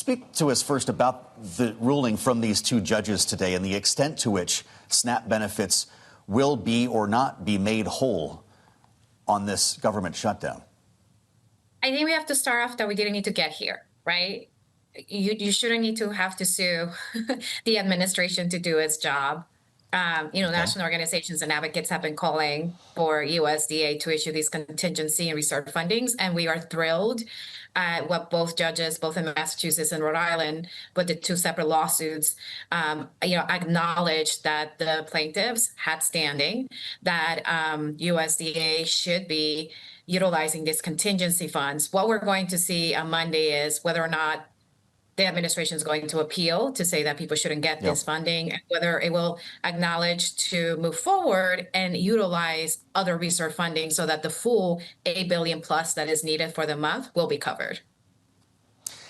Speak to us first about the ruling from these two judges today and the extent to which SNAP benefits will be or not be made whole on this government shutdown. I think we have to start off that we didn't need to get here, right? You shouldn't need to have to sue the administration to do its job. National organizations and advocates have been calling for USDA to issue these contingency and reserve fundings, and we are thrilled at what both judges, both in Massachusetts and Rhode Island, with the two separate lawsuits, acknowledged that the plaintiffs had standing, that USDA should be utilizing these contingency funds. What we're going to see on Monday is whether or not the administration is going to appeal to say that people shouldn't get this funding, and whether it will acknowledge to move forward and utilize other reserve funding so that the full $8 billion plus that is needed for the month will be covered.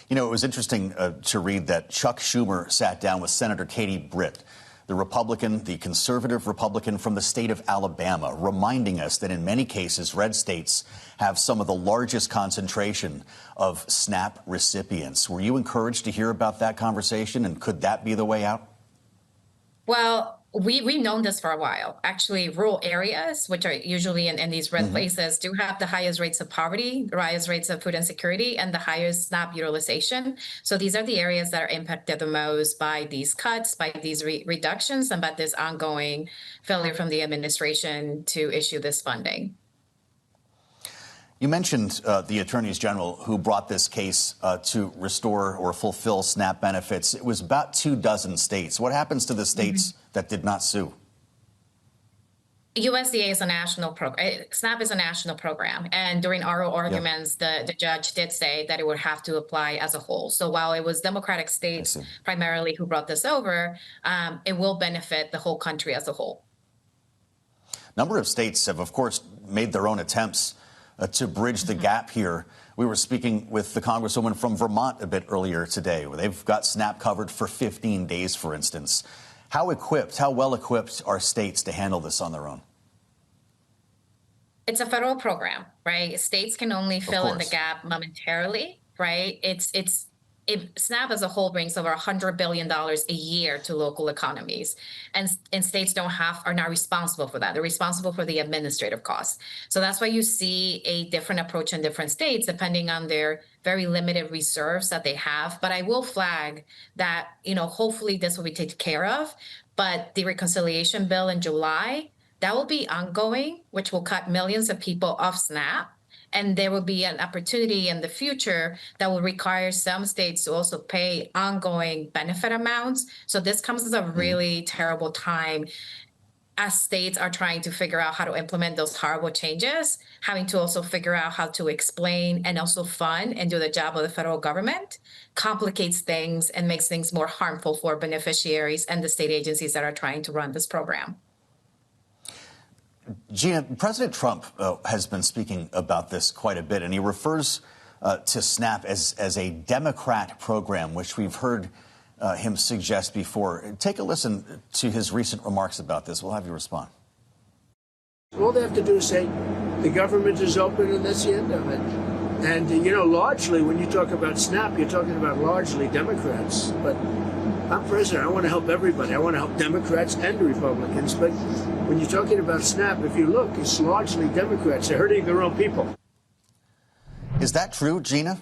You know, it was interesting to read that Chuck Schumer sat down with Senator Katie Britt, the conservative Republican from the state of Alabama, reminding us that in many cases, red states have some of the largest concentration of SNAP recipients. Were you encouraged to hear about that conversation, and could that be the way out? Well, we've known this for a while. Actually, rural areas, which are usually in these red places, do have the highest rates of poverty, the highest rates of food insecurity, and the highest SNAP utilization. So these are the areas that are impacted the most by these cuts, by these reductions, and by this ongoing failure from the administration to issue this funding. You mentioned the attorneys general who brought this case to restore or fulfill SNAP benefits. It was about 24 states. What happens to the states that did not sue? USDA is a national program. SNAP is a national program. And during oral arguments, the judge did say that it would have to apply as a whole. So while it was Democratic states primarily who brought this over, it will benefit the whole country as a whole. A number of states have, of course, made their own attempts to bridge the gap here. We were speaking with the Congresswoman from Vermont a bit earlier today, where they've got SNAP covered for 15 days, for instance. How well equipped are states to handle this on their own? It's a federal program, right? States can only fill in the gap momentarily, right? SNAP as a whole brings over $100 billion a year to local economies, and states are not responsible for that. They're responsible for the administrative costs. So that's why you see a different approach in different states, depending on their very limited reserves that they have. But I will flag that, hopefully this will be taken care of. But the reconciliation bill in July, that will be ongoing, which will cut millions of people off SNAP. And there will be an opportunity in the future that will require some states to also pay ongoing benefit amounts. So this comes at a really terrible time as states are trying to figure out how to implement those horrible changes, having to also figure out how to explain and also fund and do the job of the federal government, complicates things and makes things more harmful for beneficiaries and the state agencies that are trying to run this program. Gina, President Trump has been speaking about this quite a bit, and he refers to SNAP as a Democrat program, which we've heard him suggest before. Take a listen to his recent remarks about this. We'll have you respond. All they have to do is say the government is open, and that's the end of it. And, largely, when you talk about SNAP, you're talking about largely Democrats. But I'm president. I want to help everybody. I want to help Democrats and Republicans. But when you're talking about SNAP, if you look, it's largely Democrats. They're hurting their own people. Is that true, Gina?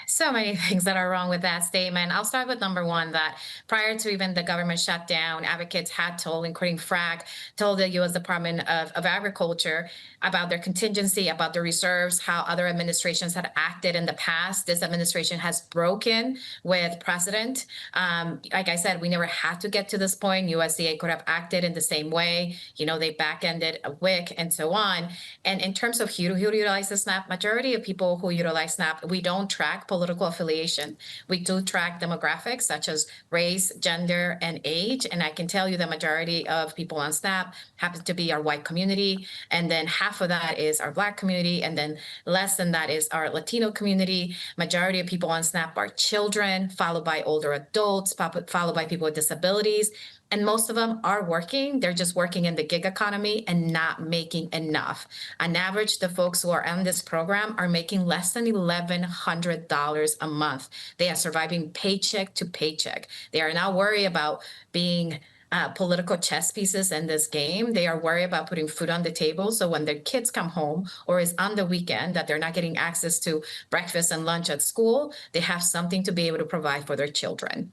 So many things that are wrong with that statement. I'll start with number one, that prior to even the government shutdown, advocates had told, including FRAC, told the U.S. Department of Agriculture about their contingency, about their reserves, how other administrations had acted in the past. This administration has broken with precedent. Like I said, we never had to get to this point. USDA could have acted in the same way. They back-ended a WIC and so on. And in terms of who utilizes SNAP, majority of people who utilize SNAP, we don't track political affiliation. We do track demographics such as race, gender, and age. And I can tell you the majority of people on SNAP happen to be our white community. And then half of that is our Black community. And then less than that is our Latino community. Majority of people on SNAP are children, followed by older adults, followed by people with disabilities. And most of them are working. They're just working in the gig economy and not making enough. On average, the folks who are on this program are making less than $1,100 a month. They are surviving paycheck to paycheck. They are not worried about being political chess pieces in this game. They are worried about putting food on the table. So when their kids come home or is on the weekend that they're not getting access to breakfast and lunch at school, they have something to be able to provide for their children.